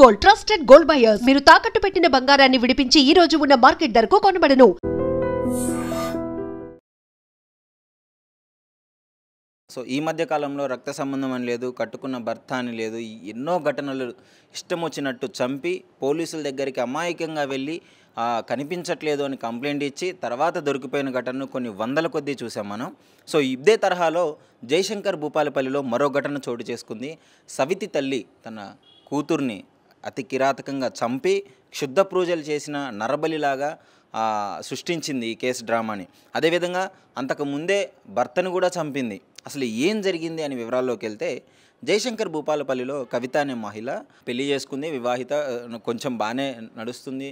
Gold trusted gold buyers మీరు తాకట్టు పెట్టిన బంగారాన్ని విడిపించి ఈ రోజు ఉన్న మార్కెట్ ధరకు కొనబడను. సో ఈ మధ్య కాలంలో రక్త సంబంధం అని లేదు, కట్టుకున్న భర్త అని లేదు, ఎన్నో ఘటనలు ఇష్టం వచ్చినట్టు చంపి పోలీసుల దగ్గరికి అమాయకంగా వెళ్ళి కనిపించట్లేదు అని కంప్లైంట్ ఇచ్చి తర్వాత దొరికిపోయిన ఘటనను కొన్ని వందల కొద్దీ చూసాం మనం. సో ఇదే తరహాలో జయశంకర్ భూపాలపల్లిలో మరో ఘటన చోటు చేసుకుంది. సవితి తల్లి తన కూతుర్ని అతి కిరాతకంగా చంపి క్షుద్ధ పూజలు చేసిన నరబలిలాగా సృష్టించింది ఈ కేసు డ్రామాని. అదేవిధంగా అంతకుముందే భర్తను కూడా చంపింది. అసలు ఏం జరిగింది అని వివరాల్లోకి వెళ్తే, జయశంకర్ భూపాలపల్లిలో కవిత అనే మహిళ పెళ్లి చేసుకుంది, వివాహిత, కొంచెం బాగానే నడుస్తుంది,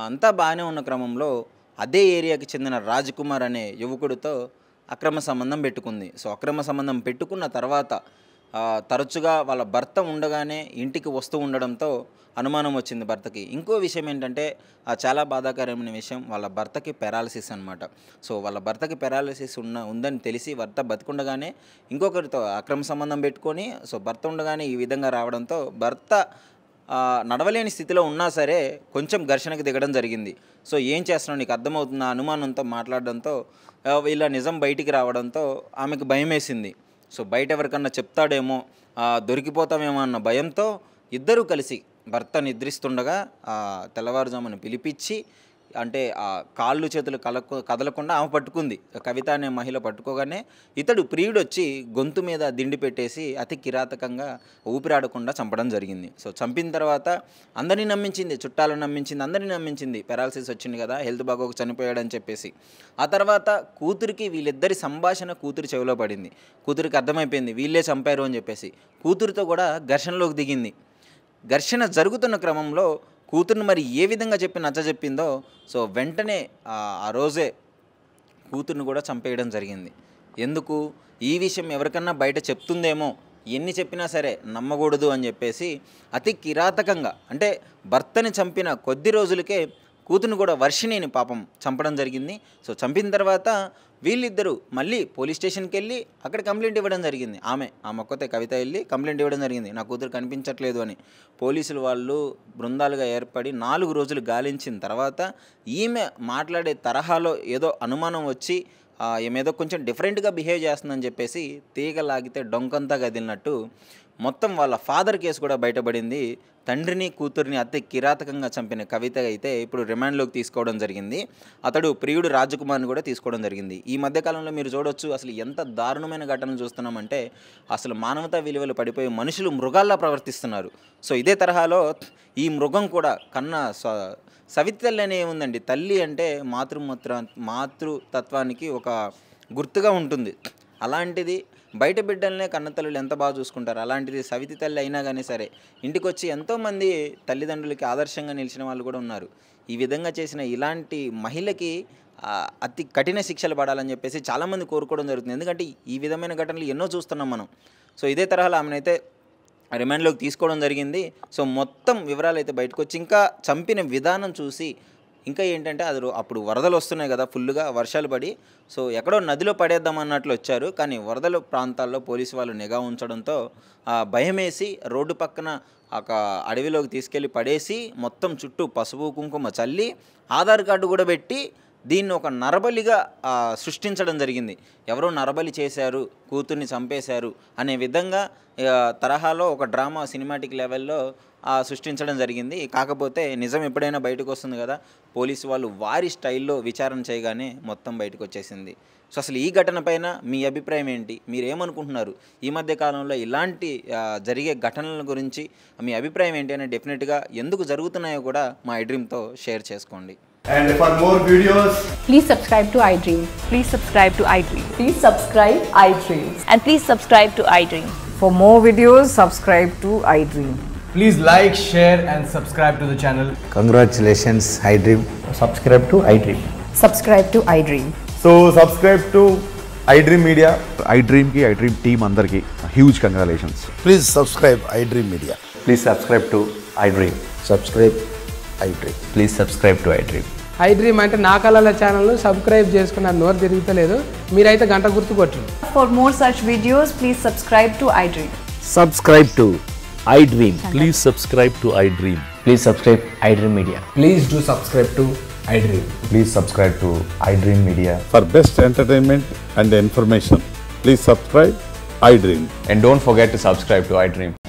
అంతా బాగానే ఉన్న క్రమంలో అదే ఏరియాకి చెందిన రాజ్ కుమార్ అనే యువకుడితో అక్రమ సంబంధం పెట్టుకుంది. సో అక్రమ సంబంధం పెట్టుకున్న తర్వాత తరచుగా వాళ్ళ భర్త ఉండగానే ఇంటికి వస్తూ ఉండడంతో అనుమానం వచ్చింది భర్తకి. ఇంకో విషయం ఏంటంటే, చాలా బాధాకరమైన విషయం, వాళ్ళ భర్తకి పెరాలసిస్ అనమాట. సో వాళ్ళ భర్తకి పెరాలసిస్ ఉందని తెలిసి భర్త బతికుండగానే ఇంకొకరితో అక్రమ సంబంధం పెట్టుకొని, సో భర్త ఉండగానే ఈ విధంగా రావడంతో భర్త నడవలేని స్థితిలో ఉన్నా సరే కొంచెం ఘర్షణకు దిగడం జరిగింది. సో ఏం చేస్తున్నావు, నీకు అర్థమవుతున్న అనుమానంతో మాట్లాడడంతో వీళ్ళ నిజం బయటికి రావడంతో ఆమెకు భయం వేసింది. సో బయట ఎవరికన్నా చెప్తాడేమో, దొరికిపోతామేమో అన్న భయంతో ఇద్దరూ కలిసి భర్త నిద్రిస్తుండగా తెల్లవారుజామున పిలిపించి, అంటే కాళ్ళు చేతులు కదలకుండా ఆమె పట్టుకుంది. కవిత అనే మహిళ పట్టుకోగానే ఇతడు ప్రియుడు వచ్చి గొంతు మీద దిండి పెట్టేసి అతి కిరాతకంగా ఊపిరాడకుండా చంపడం జరిగింది. సో చంపిన తర్వాత అందరినీ నమ్మించింది, చుట్టాలను నమ్మించింది, అందరినీ నమ్మించింది. పెరాలసిస్ వచ్చింది కదా, హెల్త్ బాగోక చనిపోయాడని చెప్పేసి. ఆ తర్వాత కూతురికి వీళ్ళిద్దరి సంభాషణ కూతురి చెవిలో పడింది. కూతురికి అర్థమైపోయింది వీళ్ళే చంపారు అని చెప్పేసి. కూతురితో కూడా ఘర్షణలోకి దిగింది. ఘర్షణ జరుగుతున్న క్రమంలో కూతుర్ని మరి ఏ విధంగా చెప్పి నచ్చజెప్పిందో, సో వెంటనే ఆ రోజే కూతుర్ని కూడా చంపేయడం జరిగింది. ఎందుకు, ఈ విషయం ఎవరికన్నా బయట చెప్తుందేమో, ఎన్ని చెప్పినా సరే నమ్మకూడదు అని చెప్పేసి అతి కిరాతకంగా, అంటే భర్తని చంపిన కొద్ది రోజులకే కూతుర్ని కూడా, వర్షిణిని పాపం చంపడం జరిగింది. సో చంపిన తర్వాత వీళ్ళిద్దరూ మళ్ళీ పోలీస్ స్టేషన్కి వెళ్ళి అక్కడ కంప్లైంట్ ఇవ్వడం జరిగింది. ఆమె ఒక్కతే కవిత వెళ్ళి కంప్లైంట్ ఇవ్వడం జరిగింది, నా కూతురు కనిపించట్లేదు అని. పోలీసులు వాళ్ళు బృందాలుగా ఏర్పడి 4 రోజులు గాలించిన తర్వాత ఈమె మాట్లాడే తరహాలో ఏదో అనుమానం వచ్చి ఏమేదో కొంచెం డిఫరెంట్గా బిహేవ్ చేస్తుందని చెప్పేసి తీగ లాగితే డొంకంతా కదిలినట్టు మొత్తం వాళ్ళ ఫాదర్ కేసు కూడా బయటపడింది. తండ్రిని కూతుర్ని అతి కిరాతకంగా చంపిన కవిత అయితే ఇప్పుడు రిమాండ్లోకి తీసుకోవడం జరిగింది. అతడు ప్రియుడు రాజకుమార్ని కూడా తీసుకోవడం జరిగింది. ఈ మధ్యకాలంలో మీరు చూడొచ్చు, అసలు ఎంత దారుణమైన ఘటనలు చూస్తున్నామంటే, అసలు మానవతా విలువలు పడిపోయి మనుషులు మృగాల్లా ప్రవర్తిస్తున్నారు. సో ఇదే తరహాలో ఈ మృగం కూడా సవితి తల్లి అనే ఉందండి. తల్లి అంటే మాతృతత్వానికి ఒక గుర్తుగా ఉంటుంది. అలాంటిది బయట బిడ్డలనే కన్నతల్లులు ఎంత బాగా చూసుకుంటారు, అలాంటిది సవితి తల్లి అయినా కానీ సరే ఇంటికి వచ్చి ఎంతోమంది తల్లిదండ్రులకి ఆదర్శంగా నిలిచిన వాళ్ళు కూడా ఉన్నారు. ఈ విధంగా చేసిన ఇలాంటి మహిళకి అతి కఠిన శిక్షలు పడాలని చెప్పేసి చాలామంది కోరుకోవడం జరుగుతుంది. ఎందుకంటే ఈ విధమైన ఘటనలు ఎన్నో చూస్తున్నాం మనం. సో ఇదే తరహాలో ఆమెనైతే రిమాండ్లోకి తీసుకోవడం జరిగింది. సో మొత్తం వివరాలు అయితే బయటకు వచ్చి, ఇంకా చంపిన విధానం చూసి, ఇంకా ఏంటంటే అప్పుడు వరదలు వస్తున్నాయి కదా, ఫుల్గా వర్షాలు పడి, సో ఎక్కడో నదిలో పడేద్దామన్నట్లు వచ్చారు. కానీ వరదల ప్రాంతాల్లో పోలీసు వాళ్ళు నిఘా ఉంచడంతో భయం వేసి రోడ్డు పక్కన ఒక అడవిలోకి తీసుకెళ్ళి పడేసి మొత్తం చుట్టూ పసుపు కుంకుమ చల్లి ఆధార్ కార్డు కూడా పెట్టి దీన్ని ఒక నరబలిగా సృష్టించడం జరిగింది. ఎవరో నరబలి చేశారు, కూతుర్ని చంపేశారు అనే విధంగా తరహాలో ఒక డ్రామా సినిమాటిక్ లెవెల్లో సృష్టించడం జరిగింది. కాకపోతే నిజం ఎప్పుడైనా బయటకు వస్తుంది కదా, పోలీసు వాళ్ళు వారి స్టైల్లో విచారణ చేయగానే మొత్తం బయటకు వచ్చేసింది. సో అసలు ఈ ఘటన పైన మీ అభిప్రాయం ఏంటి, మీరేమనుకుంటున్నారు? ఈ మధ్య కాలంలో ఇలాంటి జరిగే ఘటనల గురించి మీ అభిప్రాయం ఏంటి అని డెఫినెట్గా ఎందుకు జరుగుతున్నాయో కూడా మా iDreamతో షేర్ చేసుకోండి. And for more videos, please subscribe to iDream. Please subscribe to iDream. Please subscribe iDream. And please subscribe to iDream. For more videos, subscribe to iDream. please like, share and subscribe to the channel. Congratulations, iDream. Subscribe to iDream. Subscribe to iDream. So subscribe to iDream Media. iDream ki iDream team andarki huge congratulations. Please subscribe iDream Media. Please subscribe to iDream. Subscribe iDream. Please subscribe to iDream. iDream అంటే నా కళల channel subscribe చేసుకున్న నోరు తిరుగుతలేదు, మీరైతే గంట గుర్తు కొట్టండి. For more such videos, please subscribe to iDream. Subscribe to iDream. Please subscribe to iDream. Please subscribe iDream Media. Please do subscribe to iDream. Please subscribe to iDream Media. For best entertainment and information, please subscribe iDream. And don't forget to subscribe to iDream.